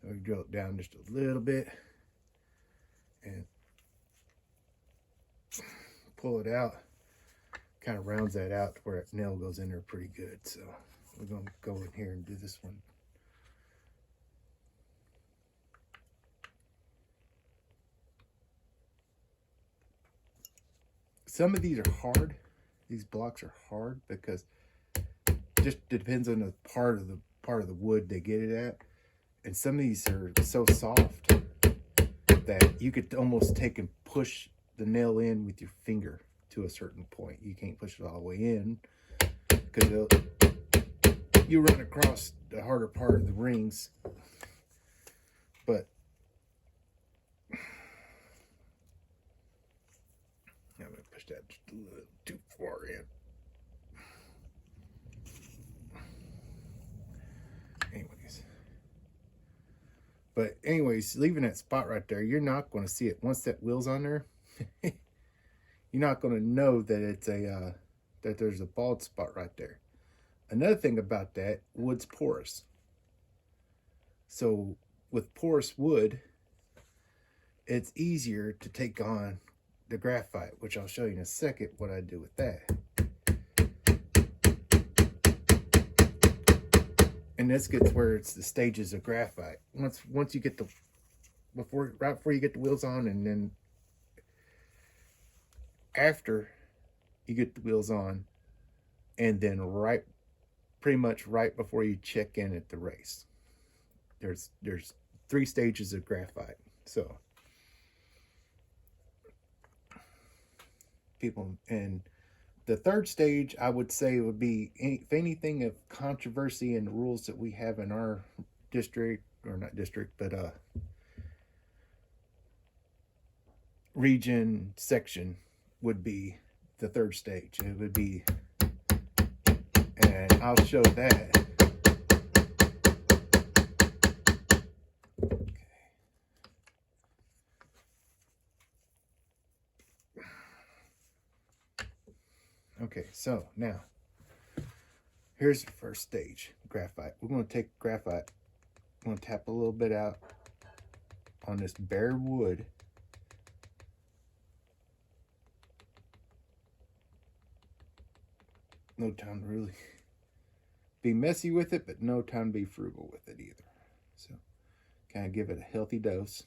So we drill it down just a little bit and pull it out. Kind of rounds that out to where that nail goes in there pretty good. So we're going to go in here and do this one. Some of these are hard. These blocks are hard because it just depends on the part of the wood they get it at. And some of these are so soft that you could almost take and push the nail in with your finger to a certain point. You can't push it all the way in because you run across the harder part of the rings. But I'm going to push that just a little too far in. Anyways, leaving that spot right there, you're not going to see it once that wheel's on there. You're not going to know that it's that there's a bald spot right there. Another thing about that, wood's porous. So with porous wood, it's easier to take on the graphite, which I'll show you in a second what I do with that. And this gets where it's the stages of graphite. Once you get right before you get the wheels on, and then after you get the wheels on, and then pretty much right before you check in at the race. There's 3 stages of graphite. So and the third stage, I would say, would be if anything of controversy in the rules that we have in our district, or not district, but region section would be the third stage. It would be, and I'll show that. Okay, so now here's the first stage, graphite. We're going to take graphite, I'm going to tap a little bit out on this bare wood. No time to really be messy with it, but no time to be frugal with it either. So kind of give it a healthy dose.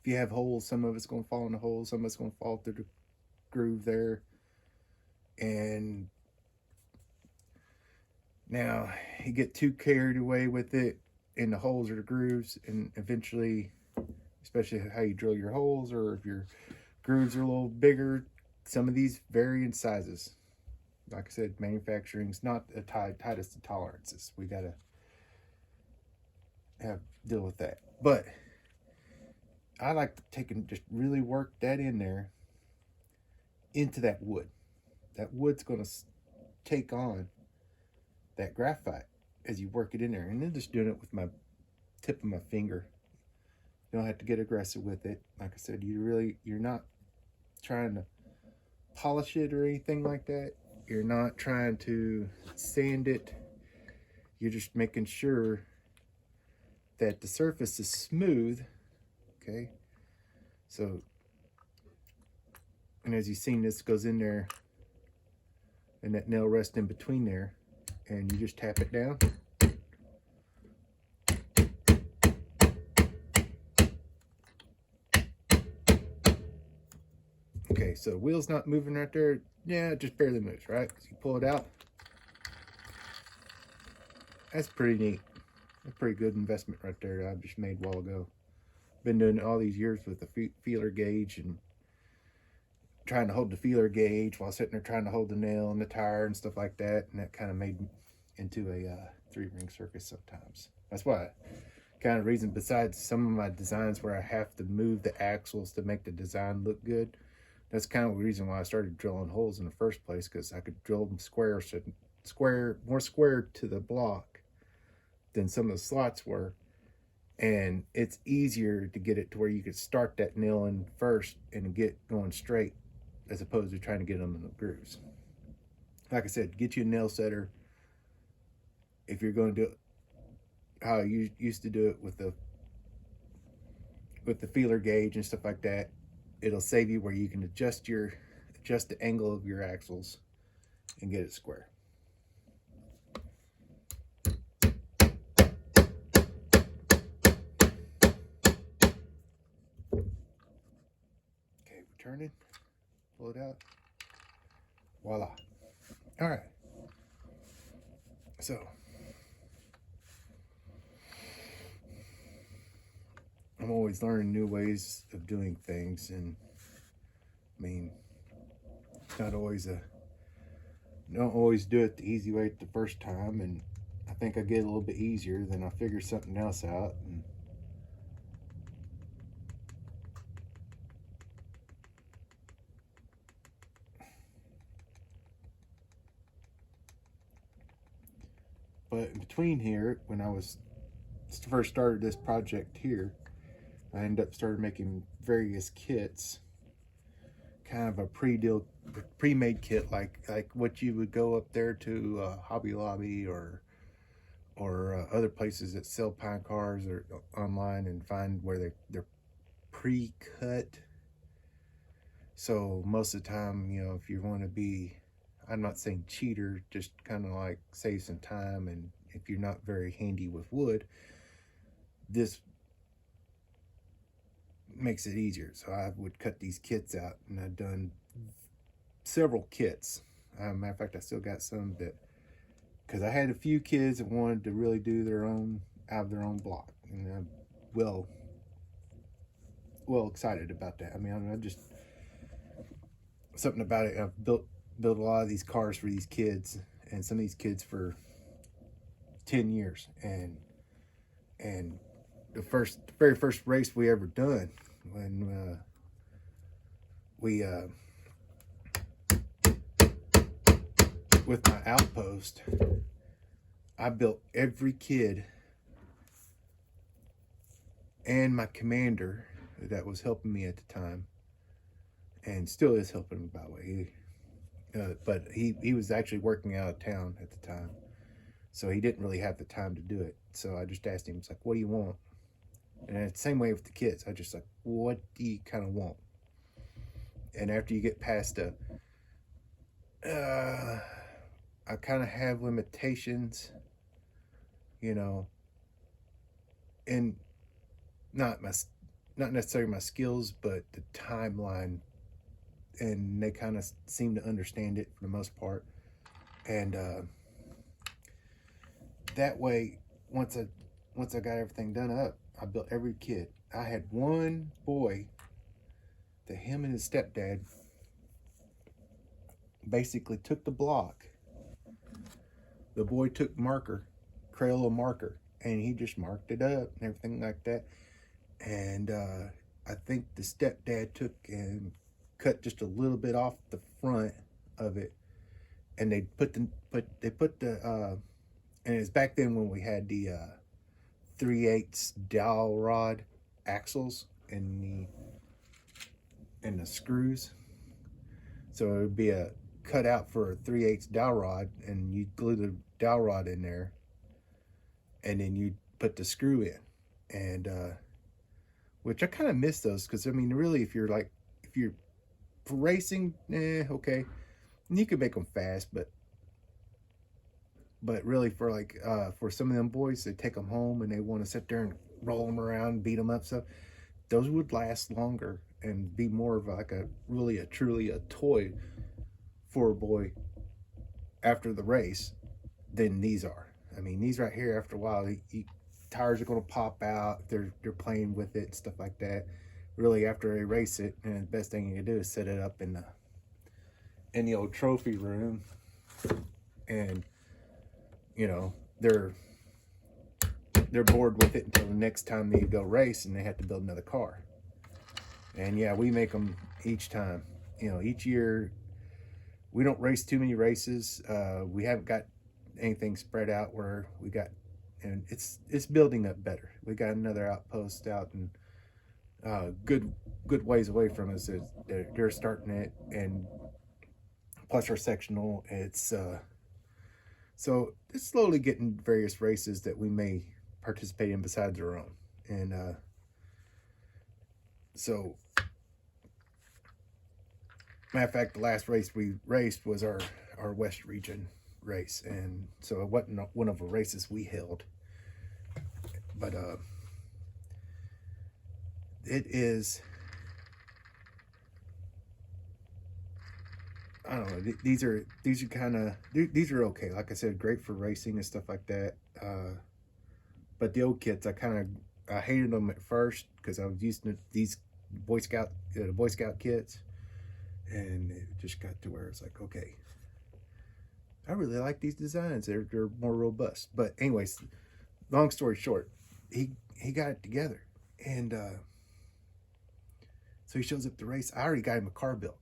If you have holes, some of it's going to fall in the holes, some of it's going to fall through the groove there. And now you get too carried away with it in the holes or the grooves, and eventually, especially how you drill your holes, or if your grooves are a little bigger, some of these vary in sizes. Like I said, manufacturing's not the tightest of tolerances. We got to deal with that. But I like to take and just really work that in there into that wood. That wood's going to take on that graphite as you work it in there. And then just doing it with my tip of my finger. You don't have to get aggressive with it. Like I said, you're not trying to polish it or anything like that. You're not trying to sand it. You're just making sure that the surface is smooth. Okay, so, and as you've seen, this goes in there, and that nail rests in between there, and you just tap it down. Okay, so the wheel's not moving right there. Yeah, it just barely moves, right? So you pull it out. That's pretty neat. A pretty good investment right there that I've just made a while ago. Been doing it all these years with the feeler gauge and trying to hold the feeler gauge while sitting there trying to hold the nail and the tire and stuff like that. And that kind of made into a 3-ring circus sometimes. That's why kind of reason, besides some of my designs where I have to move the axles to make the design look good, that's kind of the reason why I started drilling holes in the first place, because I could drill them more square to the block than some of the slots were. And it's easier to get it to where you could start that nail in first and get going straight, as opposed to trying to get them in the grooves. Like I said, get you a nail setter, if you're going to do it how you used to do it with the feeler gauge and stuff like that, it'll save you where you can adjust the angle of your axles and get it square. Okay, we're turning, pull it out, voila. All right, so I'm always learning new ways of doing things, and I mean, it's not always don't always do it the easy way the first time, and I think I get a little bit easier, then I figure something else out, and but in between here, when I was first started this project here, I ended up started making various kits, kind of a pre-made kit, like what you would go up there to Hobby Lobby or other places that sell pine cars or online and find where they're pre-cut. So most of the time, you know, if you want to be, I'm not saying cheater, just kind of like save some time, and if you're not very handy with wood, this makes it easier. So I would cut these kits out, and I've done several kits. Matter of fact, I still got some that, because I had a few kids that wanted to really do their own, out of their own block, and I'm well excited about that. I mean, I'm just something about it. I've built a lot of these cars for these kids, and some of these kids for 10 years, and the very first race we ever done, when we with my outpost, I built every kid and my commander that was helping me at the time, and still is helping me, by the way. But he was actually working out of town at the time, so he didn't really have the time to do it. So I just asked him, it's like, what do you want? And it's the same way with the kids. I just like, what do you kind of want? And after you get past I kind of have limitations, you know, and not necessarily my skills, but the timeline, and they kind of seem to understand it for the most part. And that way, once I got everything done up, I built every kid. I had one boy that him and his stepdad basically took the block. The boy took Crayola marker, and he just marked it up and everything like that. And I think the stepdad took and cut just a little bit off the front of it, and they put the and it's back then when we had the 3/8 dowel rod axles and the screws. So it would be a cutout for a 3/8 dowel rod, and you glue the dowel rod in there, and then you put the screw in, and which I kind of miss those, because I mean, really, if you're for racing, okay, and you can make them fast, but really for for some of them boys that take them home and they want to sit there and roll them around, beat them up, stuff, those would last longer and be more of like truly a toy for a boy after the race than these are. I mean, these right here, after a while, tires are going to pop out. They're playing with it and stuff like that. Really, after they race it, and the best thing you can do is set it up in the old trophy room, and you know, they're bored with it until the next time they go race and they have to build another car. And yeah, we make them each time. You know, each year we don't race too many races. We haven't got anything spread out where we got, and it's building up better. We got another outpost out and good ways away from us. They're starting it, and plus our sectional, it's So it's slowly getting various races that we may participate in besides our own. And so, matter of fact, the last race we raced was our West Region race. And so it wasn't one of the races we held. But it is, I don't know. These are kind of, these are okay. Like I said, great for racing and stuff like that. But the old kits, I hated them at first because I was using these the Boy Scout kits, and it just got to where it's like, okay, I really like these designs. They're more robust. But anyways, long story short, he got it together, and so he shows up to race. I already got him a car built.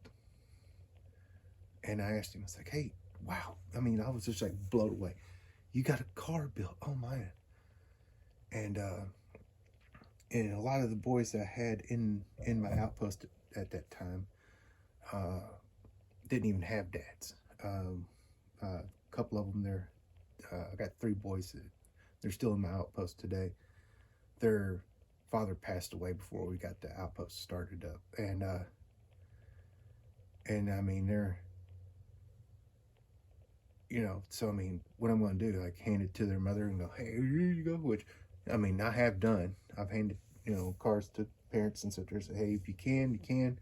And I asked him, I was like, hey, wow. I mean, I was just like blown away. You got a car built. Oh, man. And a lot of the boys that I had in my outpost at that time didn't even have dads. A couple of them there, I got 3 boys that they're still in my outpost today. Their father passed away before we got the outpost started up. And I mean, they're, you know, so I mean, what I'm going to do, like hand it to their mother and go, hey, here you go. Which, I mean, I have done. I've handed, you know, cars to parents and sit there and say, hey, if you can, you can.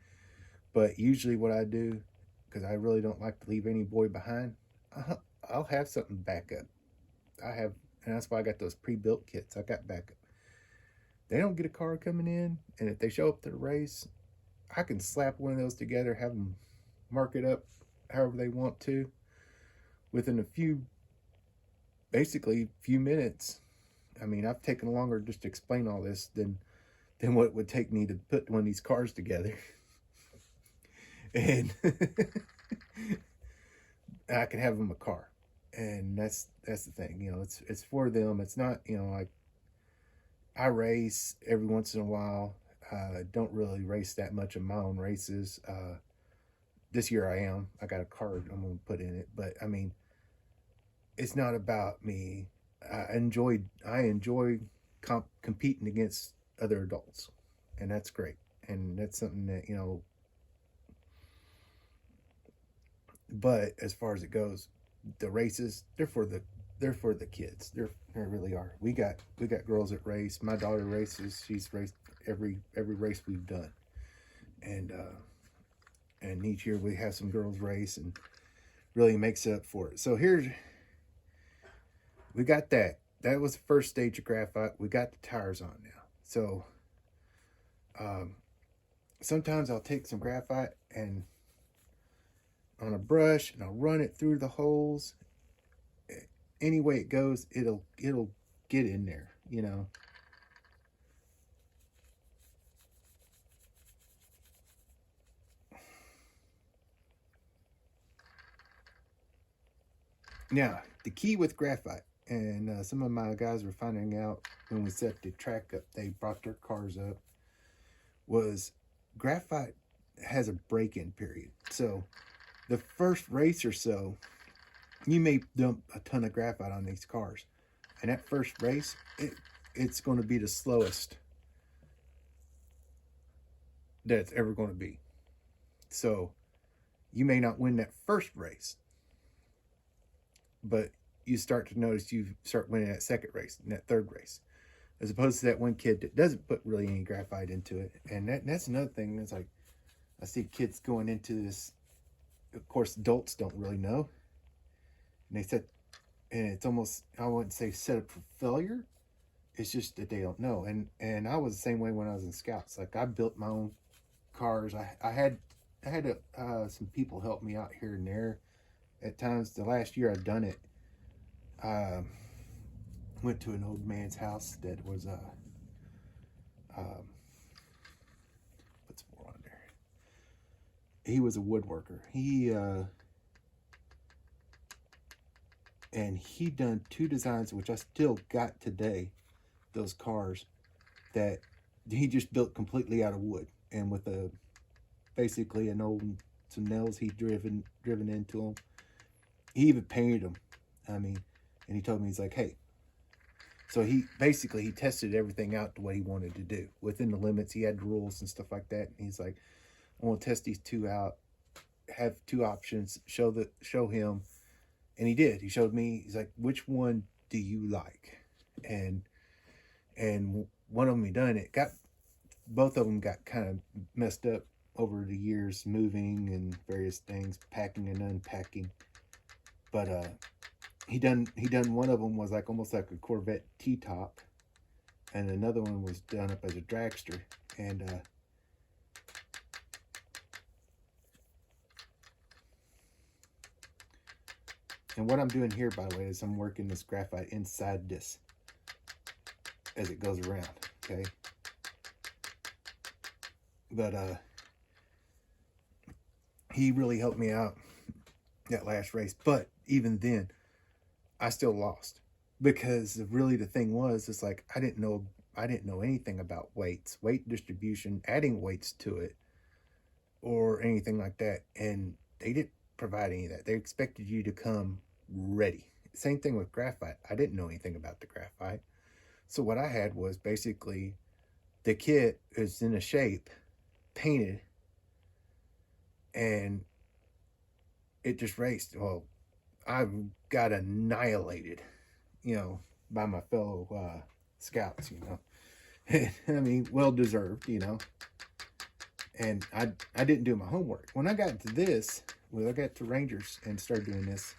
But usually what I do, because I really don't like to leave any boy behind, I'll have something back up. And that's why I got those pre-built kits. I got backup. They don't get a car coming in, and if they show up to the race, I can slap one of those together, have them mark it up however they want to. Within basically few minutes. I mean, I've taken longer just to explain all this than what it would take me to put one of these cars together. And I can have them a car. And that's the thing, you know, it's for them. It's not, you know, like I race every once in a while. Don't really race that much in my own races. This year I am. I got a card I'm going to put in it. But I mean, it's not about me. I enjoy competing against other adults, and that's great. And that's something that, you know. But as far as it goes, the races, they're for the kids. They really are. We got girls that race. My daughter races. She's raced every race we've done, and each year we have some girls race, and really makes up for it. So we got that. That was the first stage of graphite. We got the tires on now. So sometimes I'll take some graphite and on a brush, and I'll run it through the holes. Any way it goes, it'll get in there, you know. Now, the key with graphite, and some of my guys were finding out when we set the track up, they brought their cars up, was graphite has a break-in period. So the first race or so, you may dump a ton of graphite on these cars. And that first race, it's going to be the slowest that it's ever going to be. So you may not win that first race, but you start to notice you start winning that second race and that third race, as opposed to that one kid that doesn't put really any graphite into it. And that's another thing. It's like, I see kids going into this. Of course, adults don't really know. And they said, and it's almost, I wouldn't say set up for failure. It's just that they don't know. And I was the same way when I was in Scouts. Like, I built my own cars. I had some people help me out here and there. At times, the last year I'd done it, went to an old man's house that was what's more on there? He was a woodworker. And he done 2 designs, which I still got today, those cars that he just built completely out of wood, and with basically some nails he driven into them. He even painted them. I mean, and he told me, he's like, hey, so he basically he tested everything out the way he wanted to do within the limits. He had rules and stuff like that. And he's like, I want to test these two out, have two options, show him. And he did. He showed me, he's like, which one do you like? And one of them he done it, got both of them got kind of messed up over the years, moving and various things, packing and unpacking. But he done one of them was like almost like a Corvette T-top, and another one was done up as a dragster. And what I'm doing here, by the way, is I'm working this graphite inside this as it goes around, okay? But he really helped me out that last race. But even then, I still lost, because really the thing was, it's like I didn't know anything about weights, weight distribution, adding weights to it, or anything like that. And they didn't provide any of that. They expected you to come ready. Same thing with graphite. I didn't know anything about the graphite. So what I had was basically the kit is in a shape, painted, and it just raced. Well, I got annihilated, by my fellow scouts, I mean, well deserved, and I didn't do my homework. When I got to this, when I got to Rangers and started doing this,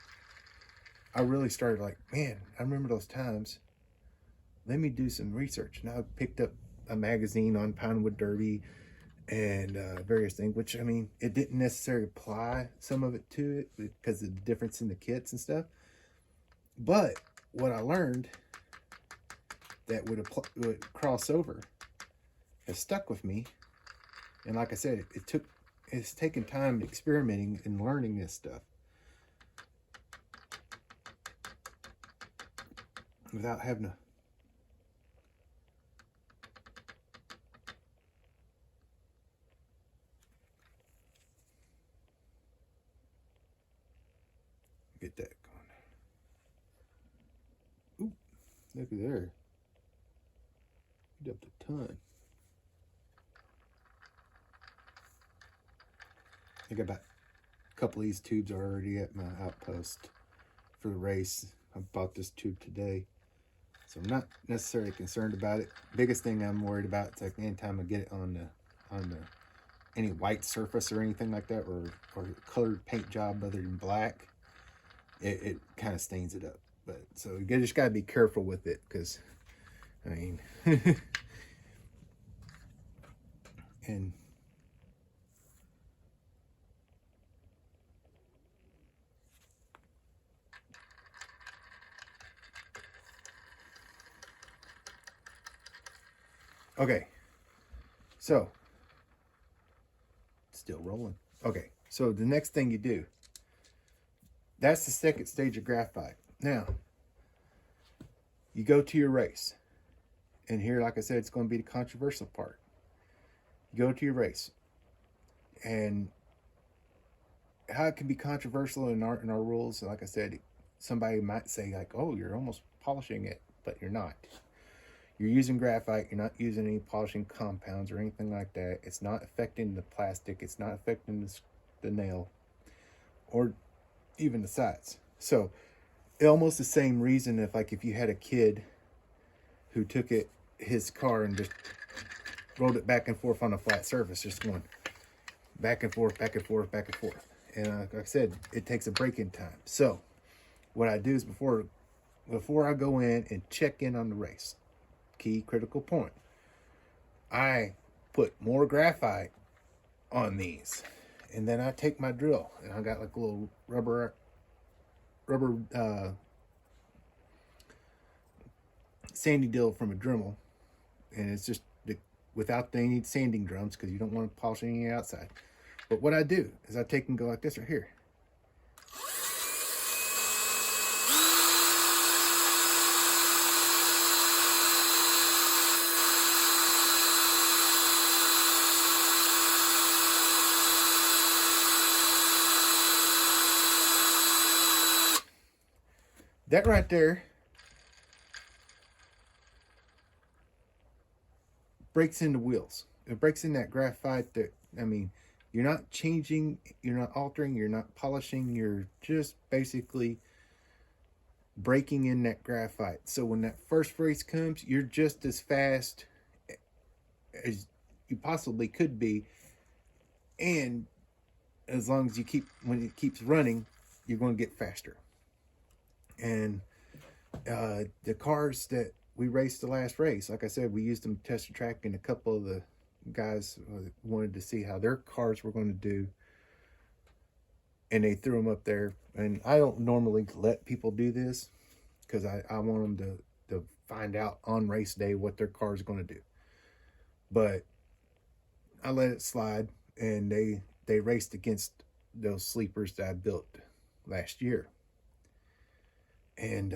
I really started like, man, I remember those times. Let me do some research. And I picked up a magazine on Pinewood Derby and various things, which, I mean, it didn't necessarily apply some of it to it because of the difference in the kits and stuff. But what I learned that would cross over has stuck with me. And like I said, it's taken time experimenting and learning this stuff without having to get that going. Ooh, look at there. You dumped a ton. I got about a couple of these tubes already at my outpost for the race. I bought this tube today, so I'm not necessarily concerned about it. Biggest thing I'm worried about is like anytime I get it on the any white surface or anything like that, or colored paint job other than black, it kind of stains it up. But so you just got to be careful with it, because I mean and okay, so still rolling. Okay, so the next thing you do, that's the second stage of graphite. Now you go to your race, and here, like I said, it's going to be the controversial part. You go to your race, and how it can be controversial in our rules, like I said, somebody might say like, oh, you're almost polishing it, but you're not. You're using graphite. You're not using any polishing compounds or anything like that. It's not affecting the plastic. It's not affecting the nail or even the sides. So almost the same reason if you had a kid who took his car and just rolled it back and forth on a flat surface, just going back and forth, back and forth, back and forth. And like I said, it takes a break-in time. So what I do is before I go in and check in on the race, key critical point, I put more graphite on these, and then I take my drill, and I got like a little rubber sanding deal from a Dremel, and it's just without any sanding drums, because you don't want to polish any outside. But what I do is I take and go like this right here. That right there breaks into wheels. It breaks in that graphite that, I mean, you're not changing, you're not altering, you're not polishing, you're just basically breaking in that graphite. So when that first race comes, you're just as fast as you possibly could be. And as long as you keep, when it keeps running, you're going to get faster. And the cars that we raced the last race, like I said, we used them to test the track, and a couple of the guys wanted to see how their cars were going to do, and they threw them up there. And I don't normally let people do this because I want them to find out on race day what their car is going to do. But I let it slide, and they raced against those sleepers that I built last year. And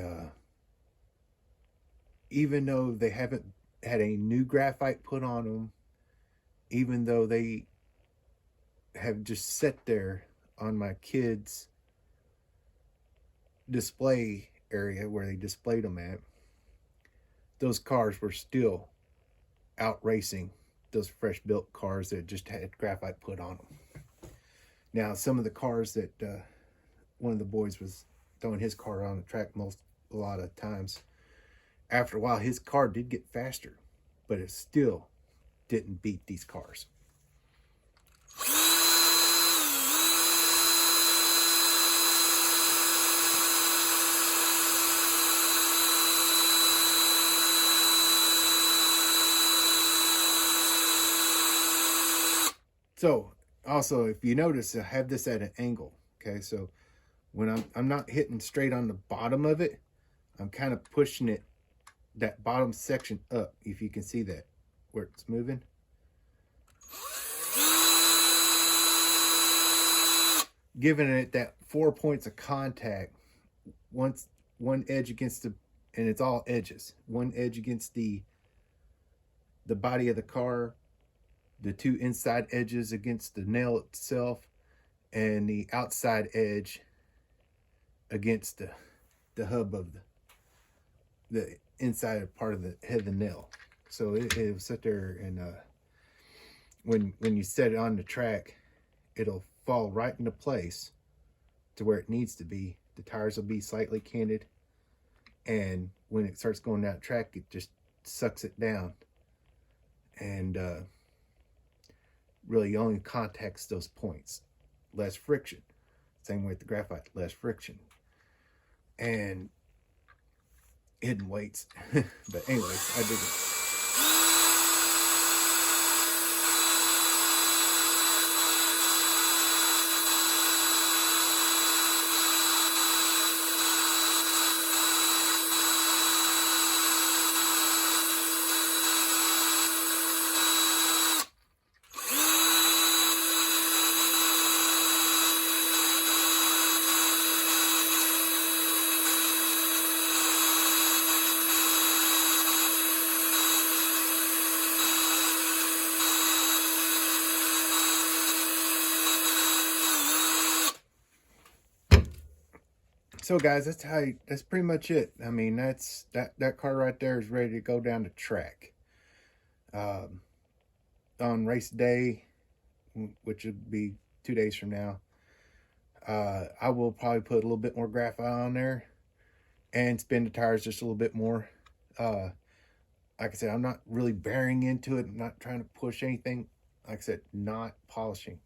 even though they haven't had a new graphite put on them, even though they have just sat there on my kids' display area where they displayed them at, those cars were still out racing those fresh built cars that just had graphite put on them. Now, some of the cars that one of the boys was throwing his car on the track a lot of times, after a while his car did get faster, but it still didn't beat these cars. So also, if you notice, I have this at an angle. Okay, so when I'm not hitting straight on the bottom of it, I'm kind of pushing it, that bottom section up, if you can see that, where it's moving. Giving it that 4 points of contact, once one edge against the, and it's all edges, one edge against the body of the car, the two inside edges against the nail itself, and the outside edge against the hub of the inside part of the head of the nail. So it will sit there, and when you set it on the track, it'll fall right into place to where it needs to be. The tires will be slightly canted, and when it starts going down the track, it just sucks it down, and really only contacts those points. Less friction. Same with the graphite, less friction. And hidden weights. But anyways, I dig it. So guys, that's pretty much it. I mean, that car right there is ready to go down the track. On race day, which would be 2 days from now, I will probably put a little bit more graphite on there and spin the tires just a little bit more. Like I said, I'm not really bearing into it. I'm not trying to push anything. Like I said, not polishing,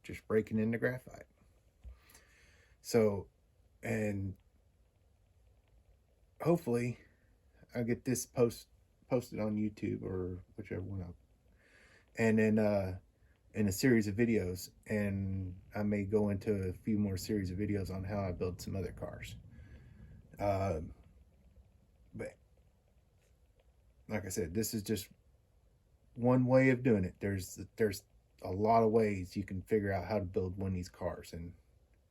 just breaking in the graphite. So, and hopefully I'll get this posted on YouTube or whichever one up, and then in a series of videos, and I may go into a few more series of videos on how I build some other cars. But like I said, this is just one way of doing it. There's a lot of ways you can figure out how to build one of these cars, and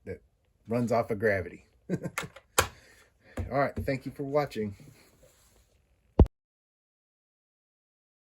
that runs off of gravity. All right, thank you for watching.